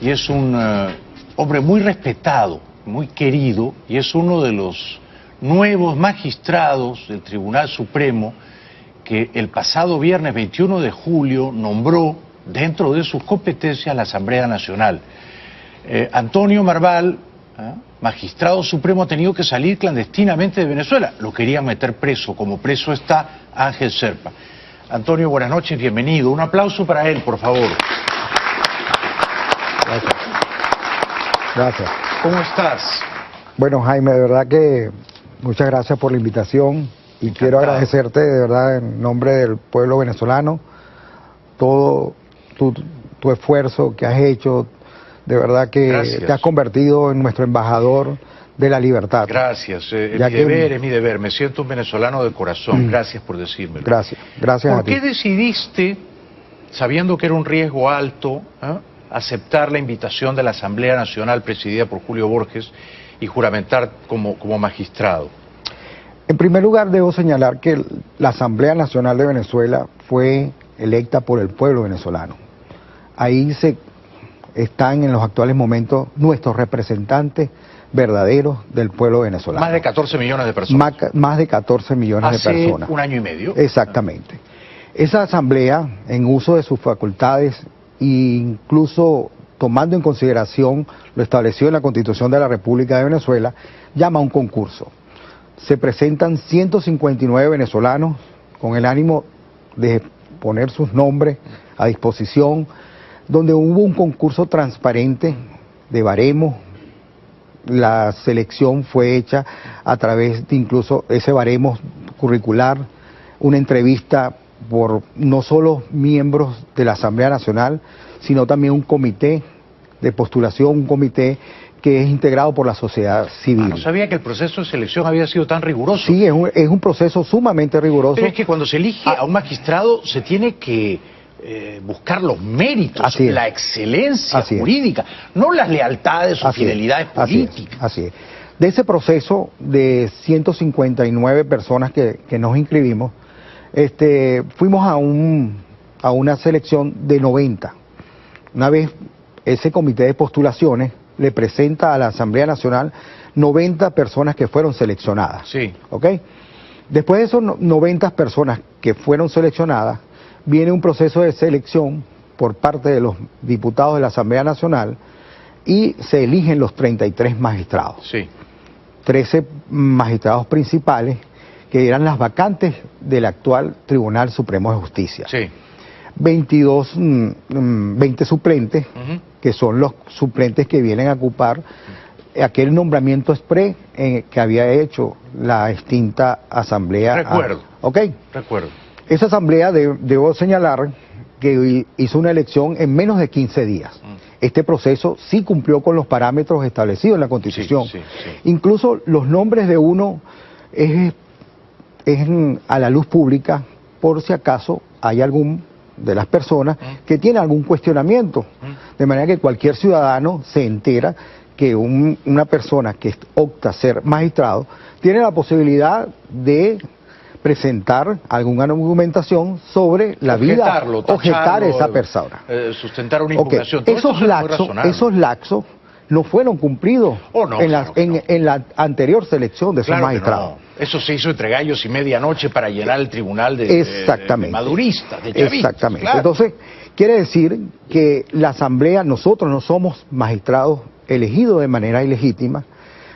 y es un hombre muy respetado, muy querido, y es uno de los nuevos magistrados del Tribunal Supremo que el pasado viernes 21 de julio nombró dentro de sus competencias la Asamblea Nacional. Antonio Marval, magistrado supremo, ha tenido que salir clandestinamente de Venezuela. Lo querían meter preso, como preso está Ángel Zerpa. Antonio, buenas noches, bienvenido. Un aplauso para él, por favor. Gracias. Gracias. ¿Cómo estás? Bueno, Jaime, de verdad que muchas gracias por la invitación y quiero agradecerte de verdad en nombre del pueblo venezolano todo tu esfuerzo que has hecho. De verdad que te has convertido en nuestro embajador de la libertad. Gracias, es mi deber, me siento un venezolano de corazón, gracias por decírmelo. Gracias a ti. ¿Por qué decidiste, sabiendo que era un riesgo alto, aceptar la invitación de la Asamblea Nacional presidida por Julio Borges y juramentar como magistrado? En primer lugar, debo señalar que la Asamblea Nacional de Venezuela fue electa por el pueblo venezolano. Ahí están en los actuales momentos nuestros representantes verdaderos del pueblo venezolano. Más de 14 millones de personas. Más de 14 millones de personas. Hace un año y medio. Exactamente. Esa asamblea, en uso de sus facultades e incluso tomando en consideración lo establecido en la Constitución de la República de Venezuela, llama a un concurso. Se presentan 159 venezolanos con el ánimo de poner sus nombres a disposición, donde hubo un concurso transparente de baremos. La selección fue hecha a través de incluso ese baremo curricular, una entrevista por no solo miembros de la Asamblea Nacional, sino también un comité de postulación, un comité que es integrado por la sociedad civil. No sabía que el proceso de selección había sido tan riguroso. Sí, es un proceso sumamente riguroso. Pero es que cuando se elige a un magistrado se tiene que buscar los méritos, la excelencia jurídica, no las lealtades o fidelidades políticas. Así es. De ese proceso de 159 personas que nos inscribimos, fuimos a una selección de 90. Una vez ese comité de postulaciones le presenta a la Asamblea Nacional 90 personas que fueron seleccionadas. Sí. ¿Ok? Después de esos 90 personas que fueron seleccionadas, viene un proceso de selección por parte de los diputados de la Asamblea Nacional y se eligen los 33 magistrados. Sí. 13 magistrados principales que eran las vacantes del actual Tribunal Supremo de Justicia. Sí. 20 suplentes, que son los suplentes que vienen a ocupar aquel nombramiento exprés que había hecho la extinta Asamblea. Recuerdo. ¿Ok? Recuerdo. Esa asamblea, debo señalar, que hizo una elección en menos de 15 días. Este proceso sí cumplió con los parámetros establecidos en la Constitución. Sí. Incluso los nombres de uno es a la luz pública, por si acaso hay algún de las personas que tiene algún cuestionamiento. De manera que cualquier ciudadano se entera que una persona que opta a ser magistrado tiene la posibilidad de presentar alguna argumentación sobre la vida, objetar esa persona. Sustentar una impugnación. Esos laxos no fueron cumplidos en la anterior selección de esos magistrados. Eso se hizo entre gallos y medianoche para llenar el tribunal de maduristas, de chavistas. Exactamente. Claro. Entonces, quiere decir que la Asamblea, nosotros no somos magistrados elegidos de manera ilegítima.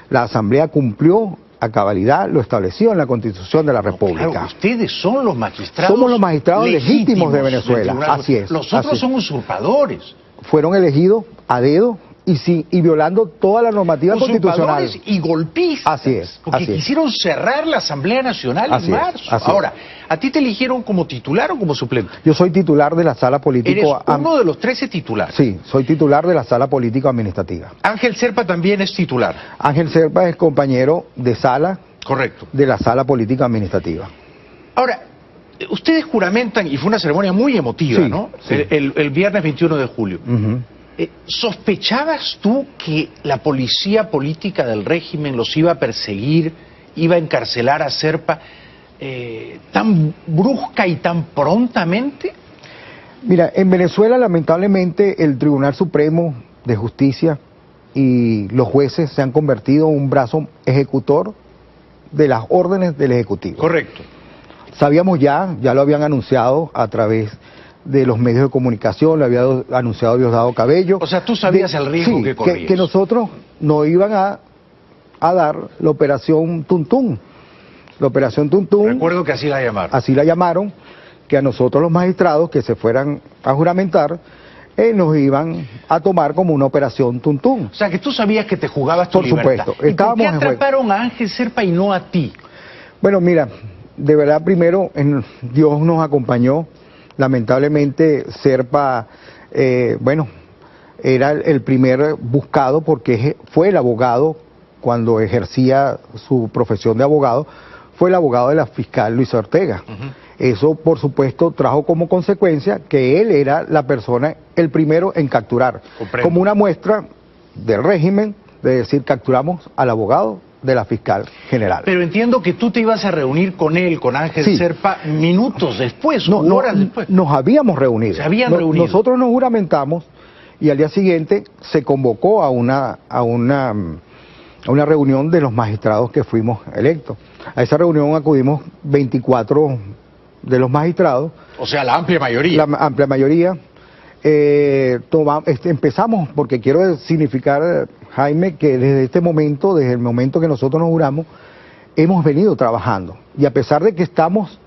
La Asamblea cumplió a cabalidad lo establecido en la Constitución de la República. Claro, ustedes son los magistrados. Somos los magistrados legítimos de Venezuela. Así es. Los otros son usurpadores. Fueron elegidos a dedo y violando toda la normativa constitucional. Y golpistas. Así es. Porque quisieron cerrar la Asamblea Nacional en marzo. Ahora, ¿a ti te eligieron como titular o como suplente? Yo soy titular de la Sala Política. ¿Eres uno de los 13 titulares? Sí, soy titular de la Sala Política Administrativa. Ángel Zerpa también es titular. Ángel Zerpa es compañero de sala. Correcto. De la Sala Política Administrativa. Ahora, ustedes juramentan, y fue una ceremonia muy emotiva, ¿no? Sí. El viernes 21 de julio. ¿Sospechabas tú que la policía política del régimen los iba a perseguir, iba a encarcelar a Zerpa tan brusca y tan prontamente? Mira, en Venezuela lamentablemente el Tribunal Supremo de justicia y los jueces se han convertido en un brazo ejecutor de las órdenes del Ejecutivo. Correcto. Sabíamos ya lo habían anunciado a través de los medios de comunicación, lo había anunciado Diosdado Cabello. O sea, tú sabías el riesgo que corrías. Que nosotros nos iban a dar la operación Tuntún. La operación Tuntún. Recuerdo que así la llamaron. Así la llamaron, que a nosotros los magistrados que se fueran a juramentar, nos iban a tomar como una operación Tuntún. O sea, que tú sabías que te jugabas tu libertad. Por supuesto. ¿Y por qué atraparon a Ángel Zerpa y no a ti? Bueno, mira, de verdad, primero, Dios nos acompañó. Lamentablemente, Zerpa, era el primer buscado porque fue el abogado, cuando ejercía su profesión de abogado, fue el abogado de la fiscal Luisa Ortega. Eso, por supuesto, trajo como consecuencia que él era la persona, el primero en capturar. Comprendo. Como una muestra del régimen, de decir, capturamos al abogado de la fiscal general. Pero entiendo que tú te ibas a reunir con él, con Ángel Zerpa, minutos después, horas después. Nos habíamos reunido. Se habían reunido. Nosotros nos juramentamos y al día siguiente se convocó a una reunión de los magistrados que fuimos electos. A esa reunión acudimos 24 de los magistrados. O sea, la amplia mayoría. La amplia mayoría. Empezamos, porque quiero significar, Jaime, que desde el momento que nosotros nos juramos, hemos venido trabajando. Y a pesar de que estamos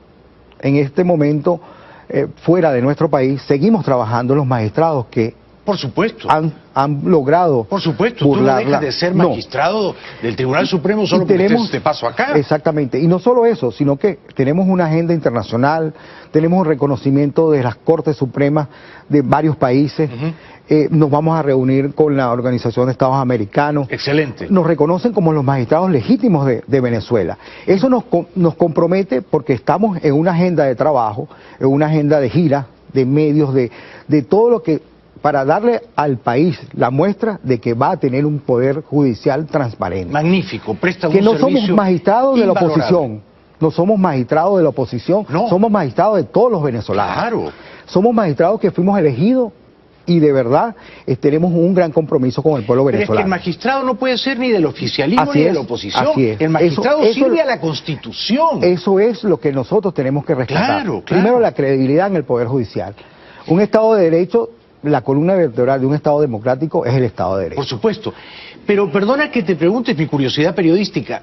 en este momento fuera de nuestro país, seguimos trabajando los magistrados que por supuesto han logrado. Por supuesto, tú no dejas de ser magistrado del Tribunal Supremo solo porque estés este paso acá. Exactamente, y no solo eso, sino que tenemos una agenda internacional, tenemos un reconocimiento de las Cortes Supremas de varios países, nos vamos a reunir con la Organización de Estados Americanos. Excelente. Nos reconocen como los magistrados legítimos de Venezuela. Eso nos compromete porque estamos en una agenda de trabajo, en una agenda de gira, de medios, de todo lo que, para darle al país la muestra de que va a tener un poder judicial transparente. Magnífico, presta un servicio. Que no somos magistrados de la oposición, no somos magistrados de la oposición, somos magistrados de todos los venezolanos. Claro. Somos magistrados que fuimos elegidos y de verdad tenemos un gran compromiso con el pueblo venezolano. Pero es que el magistrado no puede ser ni del oficialismo ni de la oposición. Así es. El magistrado sirve a la Constitución. Eso es lo que nosotros tenemos que rescatar. Claro. Primero, la credibilidad en el Poder Judicial. Un Estado de Derecho, la columna vertebral de un Estado democrático es el Estado de Derecho. Por supuesto. Pero perdona que te pregunte, mi curiosidad periodística,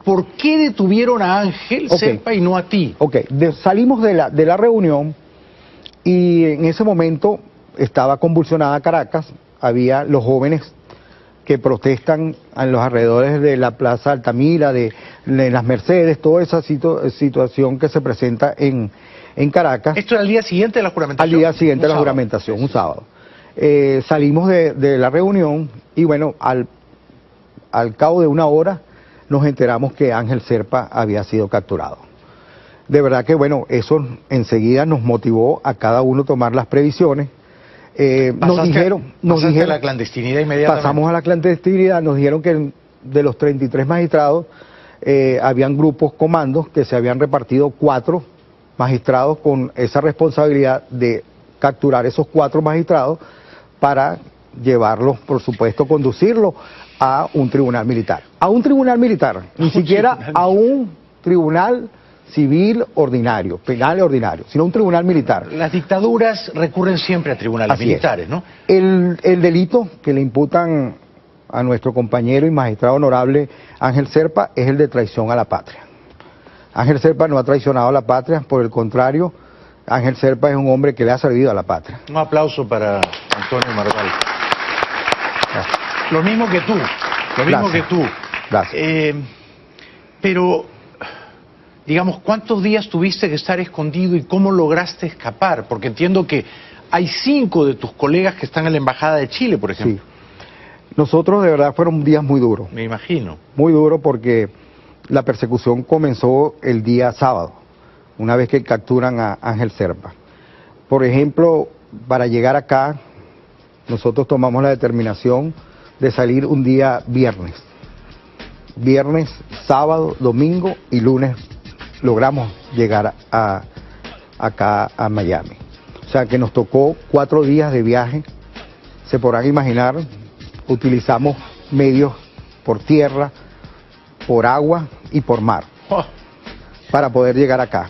¿por qué detuvieron a Ángel Zerpa y no a ti? Salimos de la reunión y en ese momento estaba convulsionada Caracas, había los jóvenes que protestan en los alrededores de la Plaza Altamira, de las Mercedes, toda esa situación que se presenta en Caracas. ¿Esto era al día siguiente de la juramentación? Al día siguiente de la juramentación, un sábado. Salimos de la reunión y bueno, al cabo de una hora nos enteramos que Ángel Zerpa había sido capturado. De verdad que bueno, eso enseguida nos motivó a cada uno a tomar las previsiones. Nos dijeron a la clandestinidad inmediatamente. Pasamos a la clandestinidad, nos dijeron que de los 33 magistrados habían grupos comandos que se habían repartido 4 magistrados con esa responsabilidad de capturar esos 4 magistrados para llevarlos, por supuesto, conducirlos a un tribunal militar. A un tribunal militar, ni siquiera a un tribunal civil ordinario, penal ordinario, sino un tribunal militar. Las dictaduras recurren siempre a tribunales militares, ¿no? El delito que le imputan a nuestro compañero y magistrado honorable Ángel Zerpa es el de traición a la patria. Ángel Zerpa no ha traicionado a la patria, por el contrario, Ángel Zerpa es un hombre que le ha servido a la patria. Un aplauso para Antonio Marval. Lo mismo que tú, Gracias. Pero, digamos, ¿cuántos días tuviste que estar escondido y cómo lograste escapar? Porque entiendo que hay 5 de tus colegas que están en la Embajada de Chile, por ejemplo. Sí. Nosotros de verdad fueron días muy duros. Me imagino. Muy duros porque la persecución comenzó el día sábado, una vez que capturan a Ángel Zerpa. Por ejemplo, para llegar acá, nosotros tomamos la determinación de salir un día viernes. Viernes, sábado, domingo y lunes logramos llegar acá a Miami. O sea que nos tocó 4 días de viaje se podrán imaginar, utilizamos medios por tierra, por agua y por mar para poder llegar acá.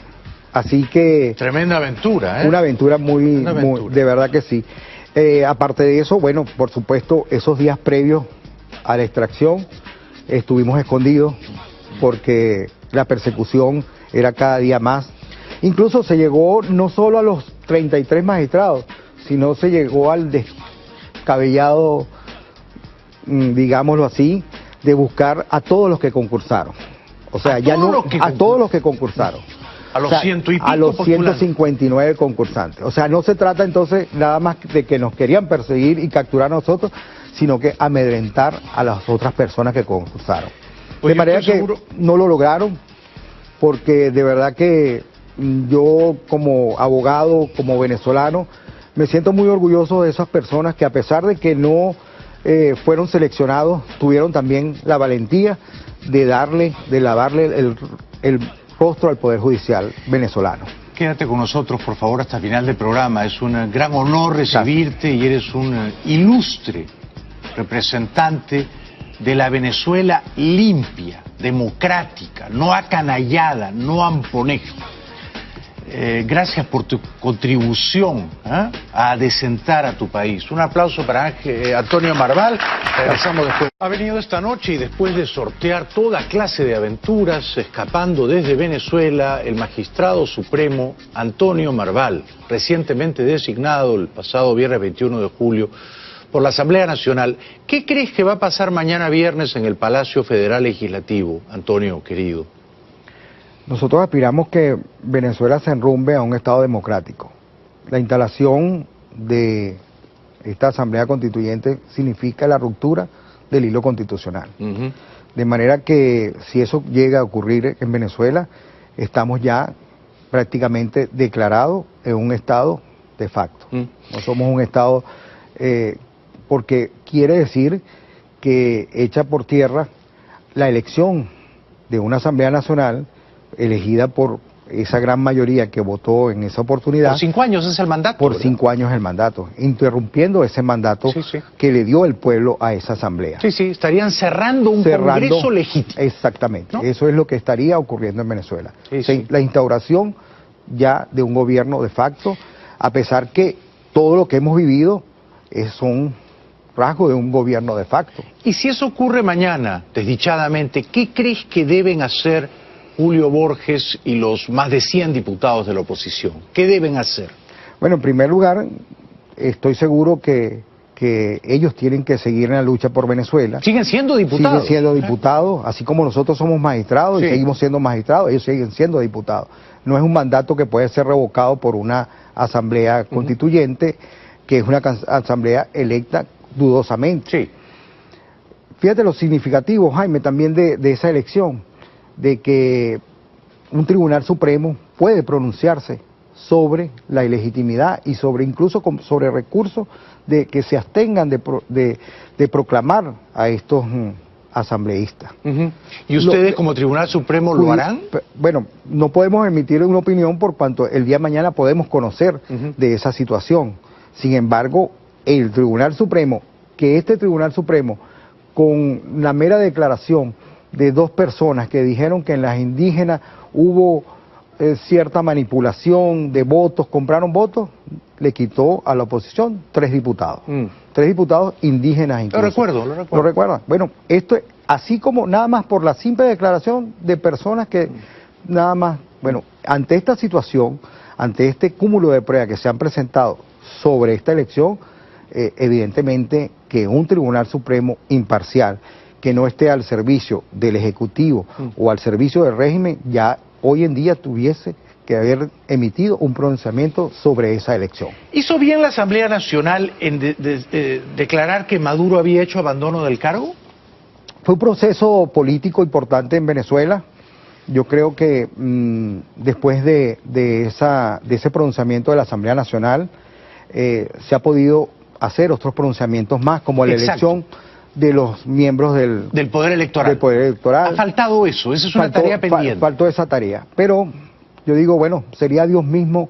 Así que... Tremenda aventura, ¿eh? Una aventura muy, de verdad que sí. Aparte de eso, bueno, por supuesto, esos días previos a la extracción estuvimos escondidos porque la persecución era cada día más. Incluso se llegó no solo a los 33 magistrados, sino se llegó al descabellado, digámoslo así, de buscar a todos los que concursaron. O sea, ya no a todos los que concursaron. A los ciento y pico a los postulantes. 159 concursantes. O sea, no se trata entonces nada más de que nos querían perseguir y capturar a nosotros, sino que amedrentar a las otras personas que concursaron. Pues de manera que no lo lograron, porque de verdad que yo como abogado, como venezolano, me siento muy orgulloso de esas personas que a pesar de que no fueron seleccionados, tuvieron también la valentía de lavarle el rostro al Poder Judicial venezolano. Quédate con nosotros, por favor, hasta el final del programa. Es un gran honor recibirte y eres un ilustre representante de la Venezuela limpia, democrática, no acanallada, no amponeja. Gracias por tu contribución a adecentar a tu país. Un aplauso para Antonio Marval. Regresamos después. Ha venido esta noche y después de sortear toda clase de aventuras, escapando desde Venezuela, el magistrado supremo Antonio Marval, recientemente designado el pasado viernes 21 de julio por la Asamblea Nacional. ¿Qué crees que va a pasar mañana viernes en el Palacio Federal Legislativo, Antonio, querido? Nosotros aspiramos que Venezuela se enrumbe a un Estado democrático. La instalación de esta Asamblea Constituyente significa la ruptura del hilo constitucional. De manera que si eso llega a ocurrir en Venezuela, estamos ya prácticamente declarados en un Estado de facto. No somos un Estado, porque quiere decir que echa por tierra la elección de una Asamblea Nacional elegida por esa gran mayoría que votó en esa oportunidad. Por 5 años es el mandato. Por ¿verdad? 5 años el mandato, interrumpiendo ese mandato que le dio el pueblo a esa asamblea. Sí, estarían cerrando un Congreso legítimo. Exactamente, ¿no? Eso es lo que estaría ocurriendo en Venezuela. Sí. La instauración ya de un gobierno de facto, a pesar que todo lo que hemos vivido son rasgos de un gobierno de facto. Y si eso ocurre mañana, desdichadamente, ¿qué crees que deben hacer Julio Borges y los más de 100 diputados de la oposición? ¿Qué deben hacer? Bueno, en primer lugar, estoy seguro que ellos tienen que seguir en la lucha por Venezuela. ¿Siguen siendo diputados? Siguen siendo diputados, así como nosotros somos magistrados y seguimos siendo magistrados, ellos siguen siendo diputados. No es un mandato que puede ser revocado por una asamblea constituyente, que es una asamblea electa dudosamente. Sí. Fíjate lo significativo, Jaime, también de esa elección, de que un tribunal supremo puede pronunciarse sobre la ilegitimidad y sobre incluso sobre recursos de que se abstengan de proclamar a estos asambleístas. ¿Y ustedes como Tribunal Supremo lo harán? Bueno, no podemos emitir una opinión por cuanto el día de mañana podemos conocer de esa situación. Sin embargo, el Tribunal Supremo, que este Tribunal Supremo, con la mera declaración de 2 personas que dijeron que en las indígenas hubo cierta manipulación de votos, compraron votos, le quitó a la oposición 3 diputados. 3 diputados indígenas incluso. Lo recuerdo. ¿Lo recuerdan? Bueno, esto es así como nada más por la simple declaración de personas que nada más, bueno, ante esta situación, ante este cúmulo de pruebas que se han presentado sobre esta elección, evidentemente que un Tribunal Supremo imparcial, que no esté al servicio del Ejecutivo o al servicio del régimen, ya hoy en día tuviese que haber emitido un pronunciamiento sobre esa elección. ¿Hizo bien la Asamblea Nacional en declarar que Maduro había hecho abandono del cargo? Fue un proceso político importante en Venezuela. Yo creo que después de ese pronunciamiento de la Asamblea Nacional se ha podido hacer otros pronunciamientos más, como la elección de los miembros del Poder Electoral. Ha faltado eso, esa es una tarea pendiente. Faltó esa tarea, pero yo digo, bueno, sería Dios mismo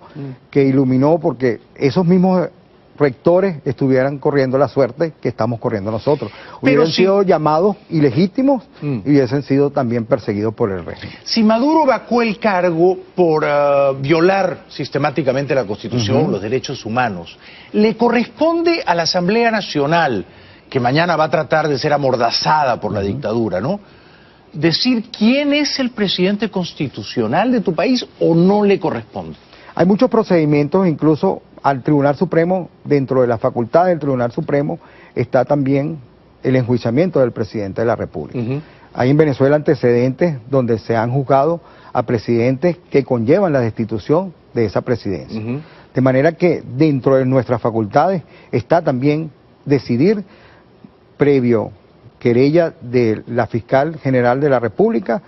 que iluminó, porque esos mismos rectores estuvieran corriendo la suerte que estamos corriendo nosotros. Pero Hubieran sido llamados ilegítimos y hubiesen sido también perseguidos por el régimen. Si Maduro vacó el cargo por violar sistemáticamente la Constitución, los derechos humanos, ¿le corresponde a la Asamblea Nacional, que mañana va a tratar de ser amordazada por la dictadura, ¿no?, decir quién es el presidente constitucional de tu país o no le corresponde? Hay muchos procedimientos, incluso al Tribunal Supremo, dentro de la facultad del Tribunal Supremo, está también el enjuiciamiento del presidente de la República. Hay en Venezuela antecedentes donde se han juzgado a presidentes que conllevan la destitución de esa presidencia. De manera que dentro de nuestras facultades está también decidir, previo querella de la Fiscal General de la República,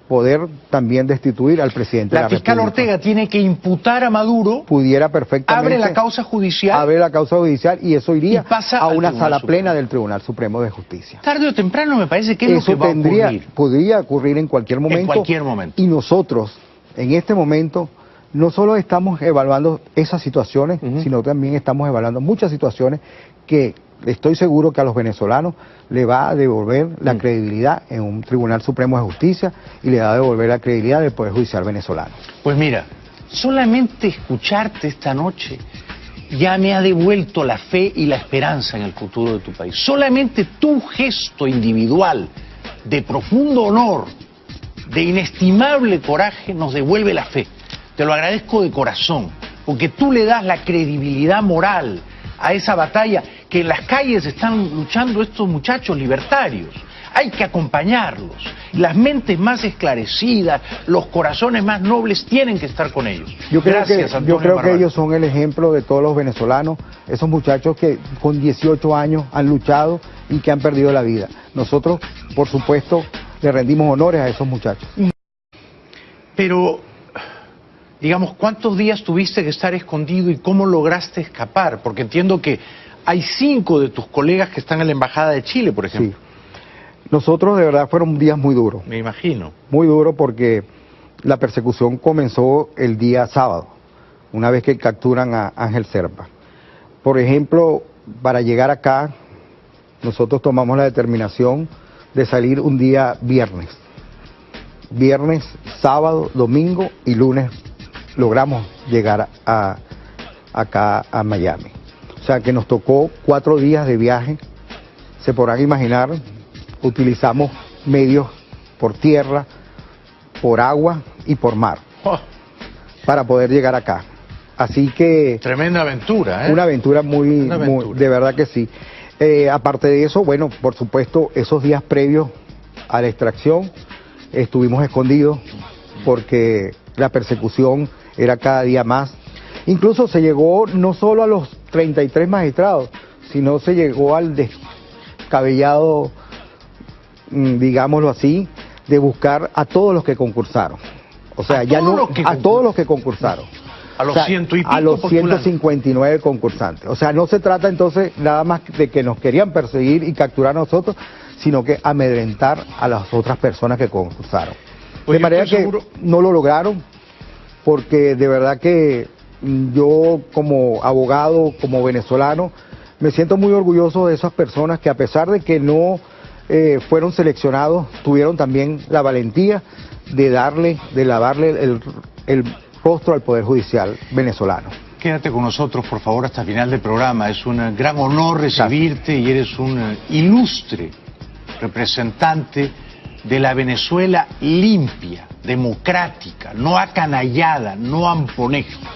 poder también destituir al presidente de la República. La fiscal Ortega tiene que imputar a Maduro. Pudiera perfectamente. Abre la causa judicial. Abre la causa judicial y eso iría a una sala plena Supremo del Tribunal Supremo de Justicia. Tarde o temprano me parece que es eso lo que va a ocurrir. Podría ocurrir en cualquier momento. En cualquier momento. Y nosotros, en este momento, no solo estamos evaluando esas situaciones, sino también estamos evaluando muchas situaciones que estoy seguro que a los venezolanos le va a devolver la credibilidad en un Tribunal Supremo de Justicia y le va a devolver la credibilidad del Poder Judicial venezolano. Pues mira, solamente escucharte esta noche ya me ha devuelto la fe y la esperanza en el futuro de tu país. Solamente tu gesto individual de profundo honor, de inestimable coraje, nos devuelve la fe. Te lo agradezco de corazón, porque tú le das la credibilidad moral a esa batalla que en las calles están luchando estos muchachos libertarios. Hay que acompañarlos. Las mentes más esclarecidas, los corazones más nobles tienen que estar con ellos. Yo creo que ellos son el ejemplo de todos los venezolanos, esos muchachos que con 18 años han luchado y que han perdido la vida. Nosotros, por supuesto, le rendimos honores a esos muchachos. Pero, digamos, ¿cuántos días tuviste que estar escondido y cómo lograste escapar? Porque entiendo que hay 5 de tus colegas que están en la Embajada de Chile, por ejemplo. Sí. Nosotros de verdad fueron días muy duros. Me imagino. Muy duros porque la persecución comenzó el día sábado, una vez que capturan a Ángel Serpa. Por ejemplo, para llegar acá, nosotros tomamos la determinación de salir un día viernes. Viernes, sábado, domingo y lunes logramos llegar acá a Miami. O sea que nos tocó 4 días de viaje. Se podrán imaginar, utilizamos medios por tierra, por agua y por mar para poder llegar acá. Así que... Tremenda aventura, ¿eh? Una aventura muy, de verdad que sí. Aparte de eso, bueno, por supuesto, esos días previos a la extracción estuvimos escondidos porque la persecución era cada día más. Incluso se llegó no solo a los 33 magistrados, sino se llegó al descabellado, digámoslo así, de buscar a todos los que concursaron. O sea, ya no a todos los que concursaron. A los ciento y pico a los postulantes. 159 concursantes. O sea, no se trata entonces nada más de que nos querían perseguir y capturar a nosotros, sino que amedrentar a las otras personas que concursaron. Pues de manera que no lo lograron, porque de verdad que yo como abogado, como venezolano, me siento muy orgulloso de esas personas que a pesar de que no fueron seleccionados, tuvieron también la valentía de lavarle el rostro al Poder Judicial venezolano. Quédate con nosotros, por favor, hasta el final del programa. Es un gran honor recibirte y eres un ilustre representante de la Venezuela limpia, democrática, no acanallada, no amponeja.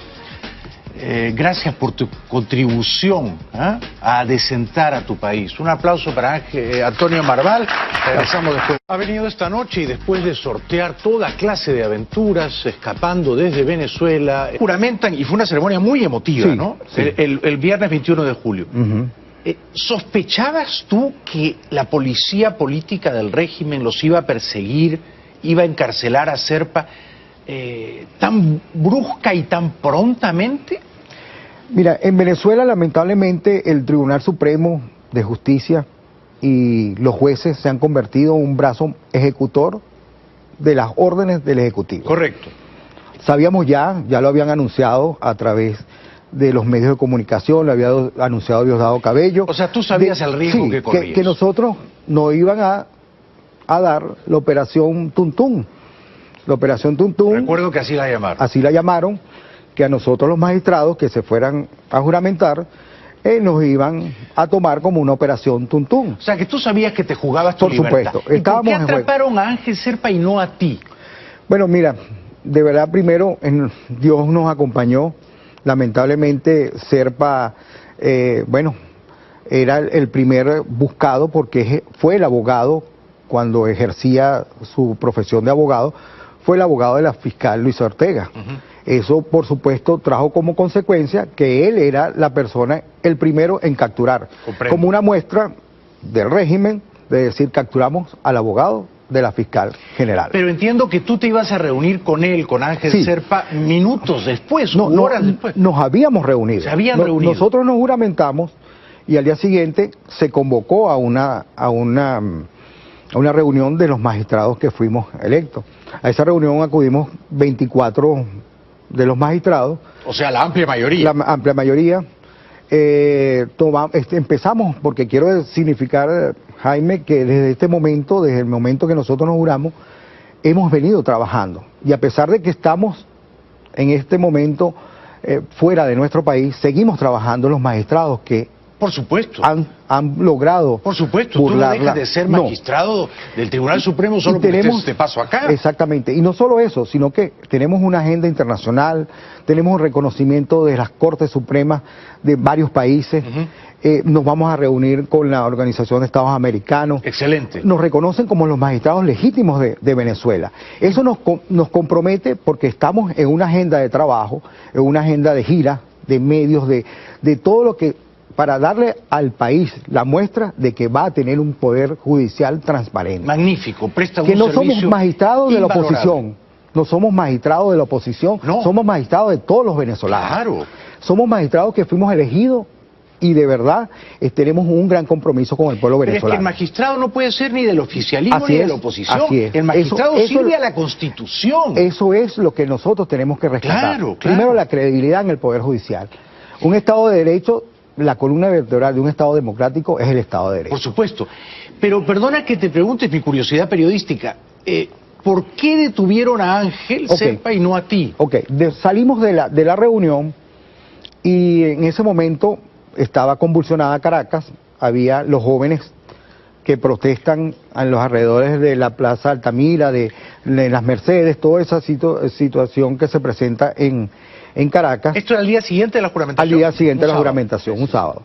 Gracias por tu contribución a adecentar a tu país. Un aplauso para Antonio Marval. Regresamos después. Ha venido esta noche y después de sortear toda clase de aventuras, escapando desde Venezuela, juramentan, y fue una ceremonia muy emotiva, sí, ¿no? Sí. El viernes 21 de julio. ¿Sospechabas tú que la policía política del régimen los iba a perseguir, iba a encarcelar a Serpa tan brusca y tan prontamente? Mira, en Venezuela lamentablemente el Tribunal Supremo de Justicia y los jueces se han convertido en un brazo ejecutor de las órdenes del Ejecutivo. Correcto. Sabíamos ya lo habían anunciado a través de los medios de comunicación, lo había anunciado Diosdado Cabello. O sea, tú sabías el riesgo sí, que corrías. Que nosotros nos iban a dar la operación Tuntún. La operación Tuntún. Recuerdo que así la llamaron. Así la llamaron, que a nosotros los magistrados que se fueran a juramentar, nos iban a tomar como una operación Tuntún. O sea, que tú sabías que te jugabas tu libertad. Por supuesto. ¿Y por qué atraparon a Ángel Serpa y no a ti? Bueno, mira, de verdad, primero, Dios nos acompañó. Lamentablemente, Serpa, era el primer buscado porque fue el abogado, cuando ejercía su profesión de abogado, fue el abogado de la fiscal Luisa Ortega. Eso, por supuesto, trajo como consecuencia que él era la persona, el primero en capturar. Comprendo. Como una muestra del régimen, de decir, capturamos al abogado de la fiscal general. Pero entiendo que tú te ibas a reunir con él, con Ángel Sí. Serpa, minutos después, horas después. Nos habíamos reunido. Se habían reunido. Nosotros nos juramentamos y al día siguiente se convocó a una reunión de los magistrados que fuimos electos. A esa reunión acudimos 24 de los magistrados. O sea, la amplia mayoría. La amplia mayoría. Empezamos, porque quiero significar, Jaime, que desde este momento, desde el momento que nosotros nos juramos, hemos venido trabajando. Y a pesar de que estamos en este momento fuera de nuestro país, seguimos trabajando los magistrados que por supuesto. Han logrado. Por supuesto, tú no dejas de ser magistrado del Tribunal Supremo solo porque estés de paso acá. Exactamente, y no solo eso, sino que tenemos una agenda internacional, tenemos un reconocimiento de las Cortes Supremas de varios países, nos vamos a reunir con la Organización de Estados Americanos. Excelente. Nos reconocen como los magistrados legítimos de Venezuela. Eso nos compromete porque estamos en una agenda de trabajo, en una agenda de gira, de medios, de todo lo que, para darle al país la muestra de que va a tener un poder judicial transparente. Magnífico, presta un servicio. servicio. Que no somos magistrados de la oposición, no somos magistrados de la oposición, somos magistrados de todos los venezolanos. Claro. Somos magistrados que fuimos elegidos y de verdad tenemos un gran compromiso con el pueblo venezolano. Pero es que el magistrado no puede ser ni del oficialismo ni de la oposición. Así es. El magistrado sirve a la Constitución. Eso es lo que nosotros tenemos que respetar. Claro. Primero, la credibilidad en el Poder Judicial. Un Estado de Derecho, la columna vertebral de un Estado democrático es el Estado de Derecho. Por supuesto. Pero perdona que te pregunte, mi curiosidad periodística, ¿por qué detuvieron a Ángel Serpa y no a ti? Salimos de la reunión y en ese momento estaba convulsionada Caracas, había los jóvenes que protestan en los alrededores de la Plaza Altamira, de las Mercedes, toda esa situación que se presenta en Caracas. ¿Esto era al día siguiente de la juramentación? Al día siguiente de la juramentación, un sábado.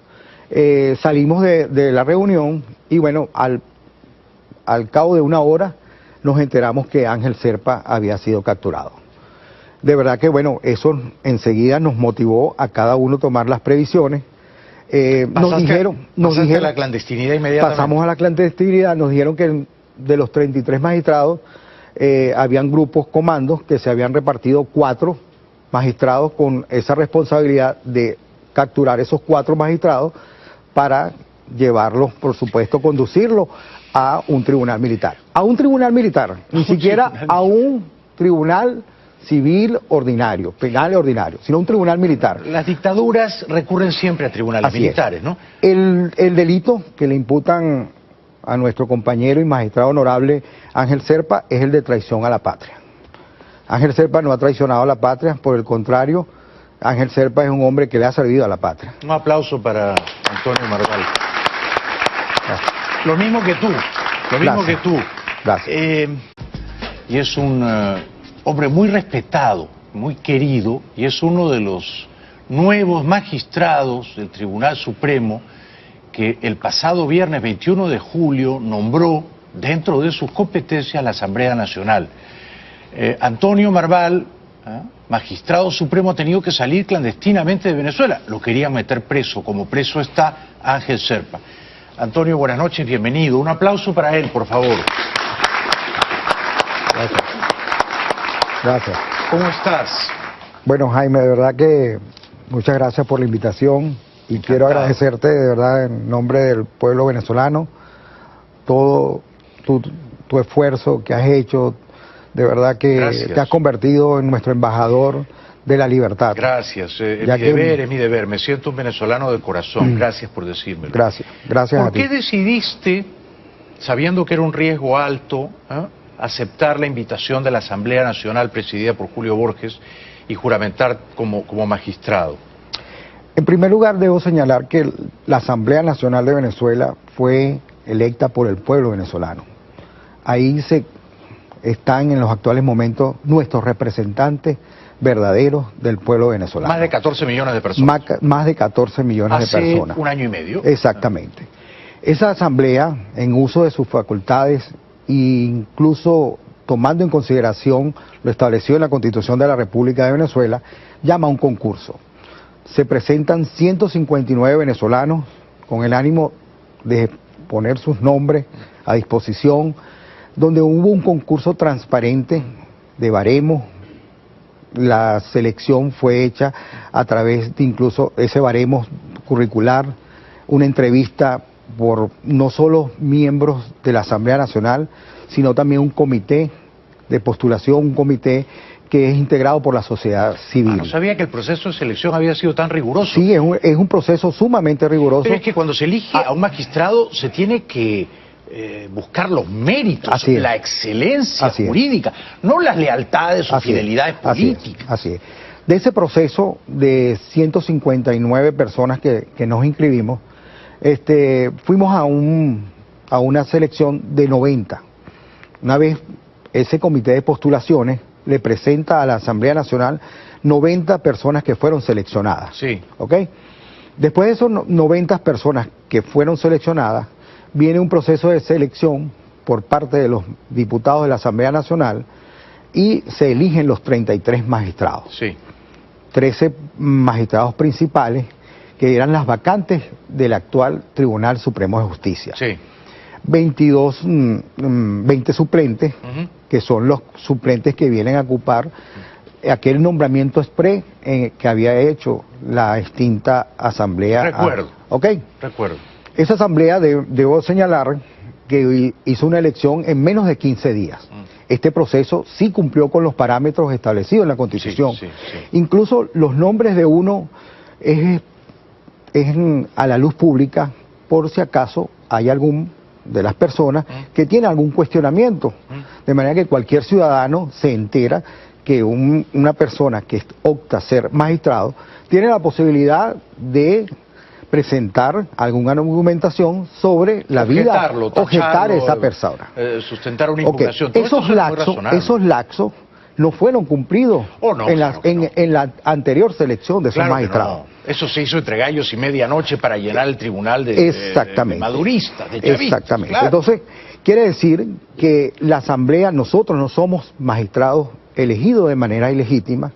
Salimos de la reunión y bueno, al cabo de una hora nos enteramos que Ángel Serpa había sido capturado. De verdad que bueno, eso enseguida nos motivó a cada uno tomar las previsiones. Nos dijeron a la clandestinidad inmediatamente. Pasamos a la clandestinidad, nos dijeron que de los 33 magistrados habían grupos, comandos, que se habían repartido 4 magistrados con esa responsabilidad de capturar esos 4 magistrados para llevarlos, por supuesto, conducirlos a un tribunal militar. A un tribunal militar, ni siquiera a un tribunal civil ordinario, penal ordinario, sino un tribunal militar. Las dictaduras recurren siempre a tribunales militares, ¿no? El delito que le imputan a nuestro compañero y magistrado honorable Ángel Serpa es el de traición a la patria. Ángel Serpa no ha traicionado a la patria, por el contrario, Ángel Serpa es un hombre que le ha servido a la patria. Un aplauso para Antonio Marval. Lo mismo que tú, lo mismo que tú. Gracias. Y es un hombre muy respetado, muy querido, y es uno de los nuevos magistrados del Tribunal Supremo que el pasado viernes 21 de julio nombró dentro de sus competencias la Asamblea Nacional. Antonio Marval, magistrado supremo, ha tenido que salir clandestinamente de Venezuela. Lo querían meter preso, como preso está Ángel Serpa. Antonio, buenas noches, bienvenido. Un aplauso para él, por favor. Gracias. Gracias. ¿Cómo estás? Bueno, Jaime, de verdad que muchas gracias por la invitación y quiero agradecerte de verdad en nombre del pueblo venezolano todo tu esfuerzo que has hecho. De verdad que te has convertido en nuestro embajador de la libertad. Gracias, es mi deber, me siento un venezolano de corazón, gracias por decírmelo. Gracias a ti. ¿Por qué decidiste, sabiendo que era un riesgo alto, aceptar la invitación de la Asamblea Nacional presidida por Julio Borges y juramentar como magistrado? En primer lugar, debo señalar que la Asamblea Nacional de Venezuela fue electa por el pueblo venezolano. Ahí están en los actuales momentos nuestros representantes verdaderos del pueblo venezolano. Más de 14 millones de personas. Más de 14 millones de personas. Hace un año y medio. Exactamente. Esa asamblea, en uso de sus facultades e incluso tomando en consideración lo establecido en la Constitución de la República de Venezuela, llama a un concurso. Se presentan 159 venezolanos con el ánimo de poner sus nombres a disposición, donde hubo un concurso transparente de baremos. La selección fue hecha a través de incluso ese baremo curricular, una entrevista por no solo miembros de la Asamblea Nacional, sino también un comité de postulación, un comité que es integrado por la sociedad civil. No sabía que el proceso de selección había sido tan riguroso. Sí, es un proceso sumamente riguroso. Pero es que cuando se elige a un magistrado se tiene que buscar los méritos, la excelencia jurídica, no las lealtades o fidelidades políticas. Así es. De ese proceso de 159 personas que nos inscribimos, fuimos a una selección de 90. Una vez ese comité de postulaciones le presenta a la Asamblea Nacional 90 personas que fueron seleccionadas. Sí. ¿Ok? Después de esos 90 personas que fueron seleccionadas, viene un proceso de selección por parte de los diputados de la Asamblea Nacional y se eligen los 33 magistrados. Sí. 13 magistrados principales que eran las vacantes del actual Tribunal Supremo de Justicia. Sí. 20 suplentes, que son los suplentes que vienen a ocupar aquel nombramiento exprés que había hecho la extinta Asamblea. Recuerdo. ¿Ok? Recuerdo. Esa Asamblea, debo señalar, que hizo una elección en menos de 15 días. Este proceso sí cumplió con los parámetros establecidos en la Constitución. Sí. Incluso los nombres de uno es a la luz pública, por si acaso hay algún de las personas que tiene algún cuestionamiento. De manera que cualquier ciudadano se entera que una persona que opta a ser magistrado tiene la posibilidad de presentar alguna argumentación sobre la vida, objetar a esa persona. Sustentar una impugnación. Esos laxos no fueron cumplidos en la anterior selección de esos magistrados. Eso se hizo entre gallos y medianoche para llenar el tribunal de maduristas, de chavistas. Exactamente. Claro. Entonces, quiere decir que la Asamblea, nosotros no somos magistrados elegidos de manera ilegítima.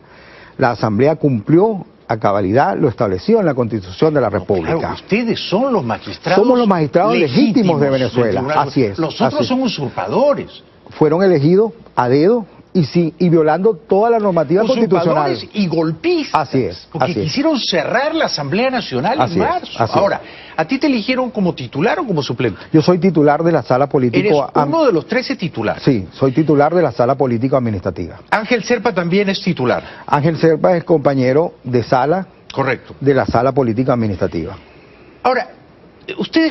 La Asamblea cumplió a cabalidad lo establecido en la Constitución de la República. Claro, ustedes son los magistrados. Somos los magistrados legítimos de Venezuela. Así es. Los otros son usurpadores. Fueron elegidos a dedo y violando toda la normativa constitucional. Usurpadores y golpistas. Así es. Porque quisieron cerrar la Asamblea Nacional en marzo. Ahora, ¿a ti te eligieron como titular o como suplente? Yo soy titular de la sala político. ¿Eres uno de los 13 titulares? Sí, soy titular de la sala político-administrativa. Ángel Zerpa también es titular. Ángel Zerpa es compañero de sala. Correcto. De la sala político-administrativa. Ahora, ustedes